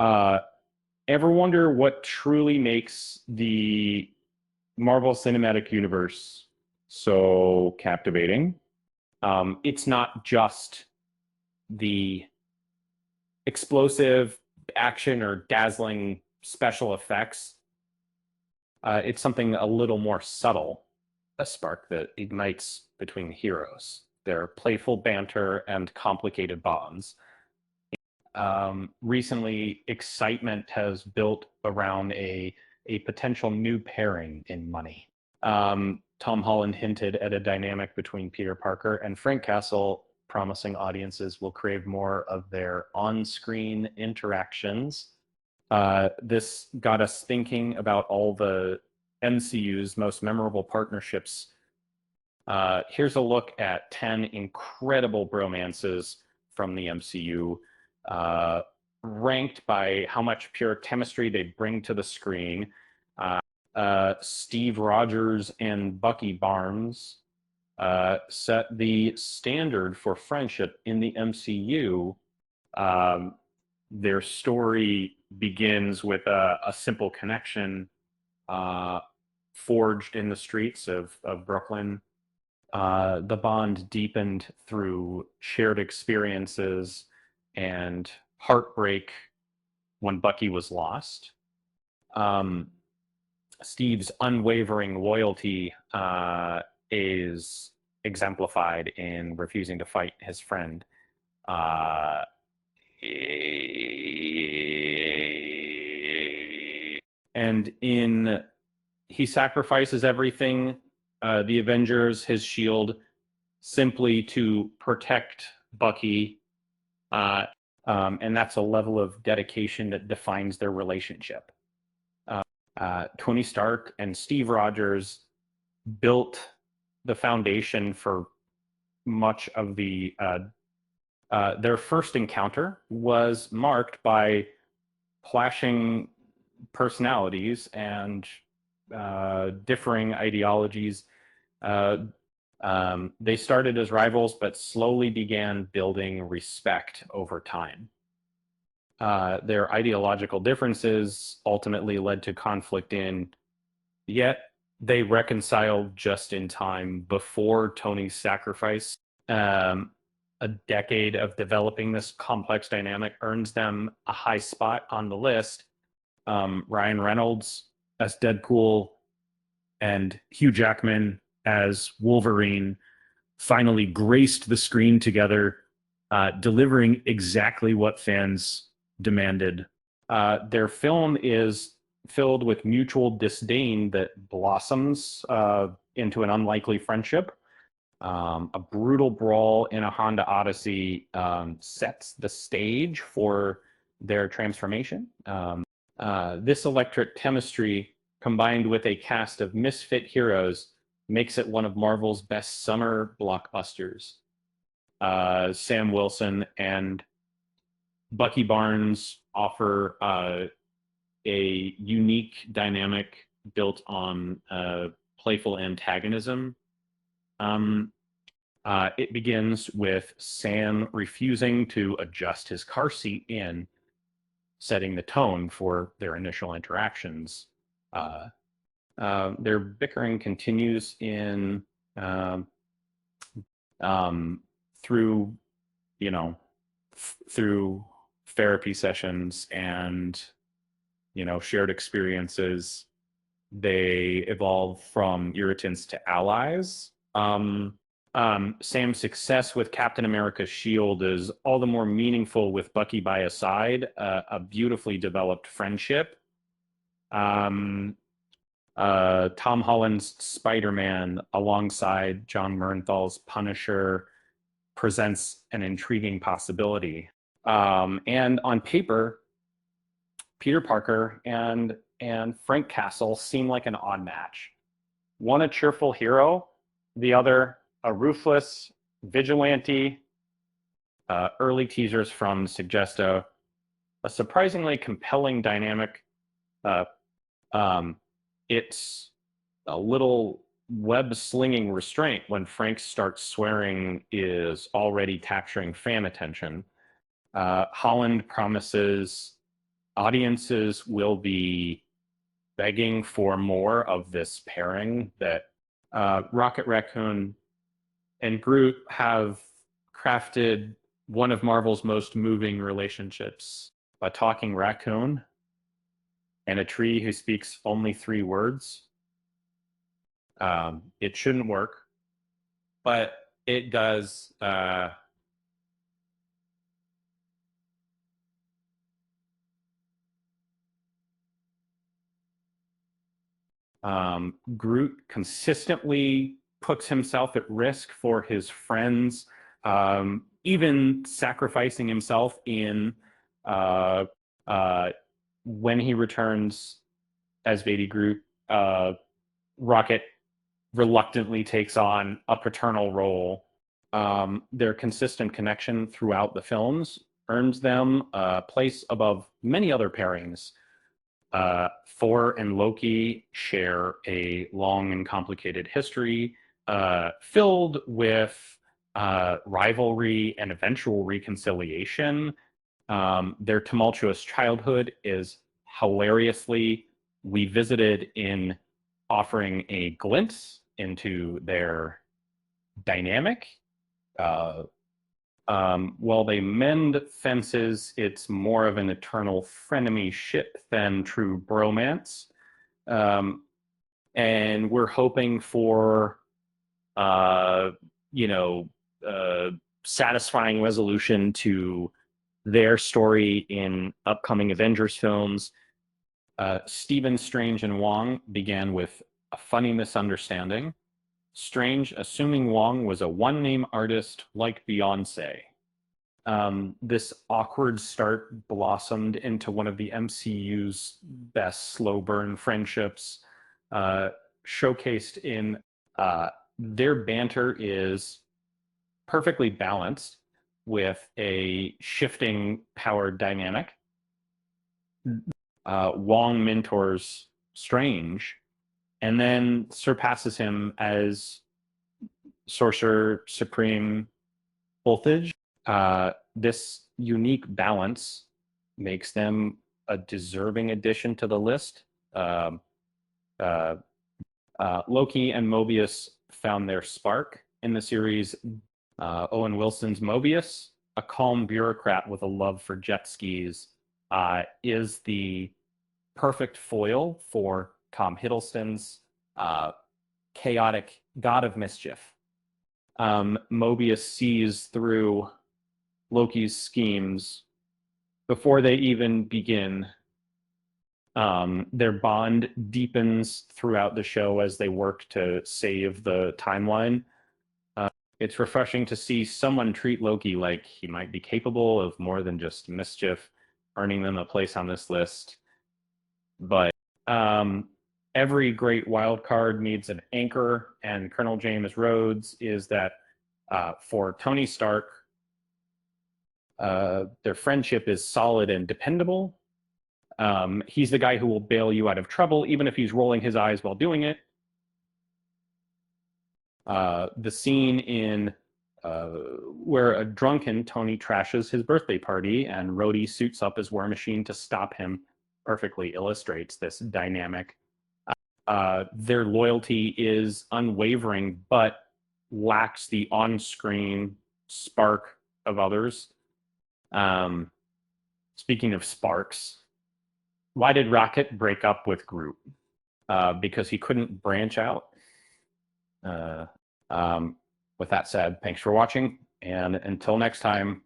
Uh, Ever wonder what truly makes the Marvel Cinematic Universe so captivating? It's not just the explosive action or dazzling special effects. It's something a little more subtle, a spark that ignites between heroes. Their playful banter and complicated bonds. Recently, excitement has built around a potential new pairing in Money. Tom Holland hinted at a dynamic between Peter Parker and Frank Castle, promising audiences will crave more of their on-screen interactions. This got us thinking about all the MCU's most memorable partnerships. Here's a look at 10 incredible bromances from the MCU, uh, ranked by how much pure chemistry they bring to the screen. Steve Rogers and Bucky Barnes set the standard for friendship in the MCU. Um, their story begins with a simple connection uh, forged in the streets of Brooklyn. The bond deepened through shared experiences and heartbreak when Bucky was lost. Um, Steve's unwavering loyalty is exemplified in refusing to fight his friend. Uh, and in he sacrifices everything, the Avengers, his shield, simply to protect Bucky. Uh, and that's a level of dedication that defines their relationship. Tony Stark and Steve Rogers built the foundation for much of their first encounter was marked by clashing personalities and differing ideologies. Uh, they started as rivals, but slowly began building respect over time. Their ideological differences ultimately led to conflict yet they reconciled just in time before Tony's sacrifice. Um, a decade of developing this complex dynamic earns them a high spot on the list. Ryan Reynolds as Deadpool and Hugh Jackman as Wolverine finally graced the screen together, delivering exactly what fans demanded. Their film is filled with mutual disdain that blossoms into an unlikely friendship. A brutal brawl in a Honda Odyssey sets the stage for their transformation. This electric chemistry, combined with a cast of misfit heroes, makes it one of Marvel's best summer blockbusters. Sam Wilson and Bucky Barnes offer a unique dynamic built on playful antagonism. Um, it begins with Sam refusing to adjust his car seat in, setting the tone for their initial interactions. Uh, their bickering continues in um, um, through, you know, through therapy sessions and shared experiences. They evolve from irritants to allies. Sam's success with Captain America's shield is all the more meaningful with Bucky by his side, a beautifully developed friendship. Um, Tom Holland's Spider-Man alongside John Mernthal's Punisher presents an intriguing possibility. And on paper, Peter Parker and Frank Castle seem like an odd match. One a cheerful hero, the other a ruthless vigilante. Early teasers from suggest a surprisingly compelling dynamic. Uh, um, it's a little web-slinging restraint when Frank starts swearing is already capturing fan attention. Holland promises audiences will be begging for more of this pairing that Rocket Raccoon and Groot have crafted one of Marvel's most moving relationships. A talking raccoon and a tree who speaks only 3 words. It shouldn't work, but it does. Groot consistently puts himself at risk for his friends, even sacrificing himself in uh, uh, when he returns as Baby Groot. Rocket reluctantly takes on a paternal role. Their consistent connection throughout the films earns them a place above many other pairings. Thor and Loki share a long and complicated history filled with rivalry and eventual reconciliation. Their tumultuous childhood is hilariously revisited in offering a glimpse into their dynamic. Uh, while they mend fences, it's more of an eternal frenemy ship than true bromance. Um, and we're hoping for, uh, you know, uh, satisfying resolution to their story in upcoming Avengers films. Stephen Strange and Wong began with a funny misunderstanding. Strange assuming Wong was a one-name artist like Beyonce. This awkward start blossomed into one of the MCU's best slow burn friendships, uh, showcased in their banter is perfectly balanced with a shifting power dynamic. Wong mentors Strange and then surpasses him as Sorcerer Supreme Voltage. This unique balance makes them a deserving addition to the list. Um, uh, Loki and Mobius found their spark in the series. Owen Wilson's Mobius, a calm bureaucrat with a love for jet skis, is the perfect foil for Tom Hiddleston's chaotic god of mischief. Mobius sees through Loki's schemes before they even begin. Their bond deepens throughout the show as they work to save the timeline. It's refreshing to see someone treat Loki like he might be capable of more than just mischief, earning them a place on this list. But every great wild card needs an anchor, and Colonel James Rhodes is that for Tony Stark. Their friendship is solid and dependable. He's the guy who will bail you out of trouble, even if he's rolling his eyes while doing it. The scene in where a drunken Tony trashes his birthday party and Rhodey suits up as War Machine to stop him perfectly illustrates this dynamic. Their loyalty is unwavering, but lacks the on-screen spark of others. Speaking of sparks, why did Rocket break up with Groot? Because he couldn't branch out. Uh, with that said, thanks for watching, and until next time,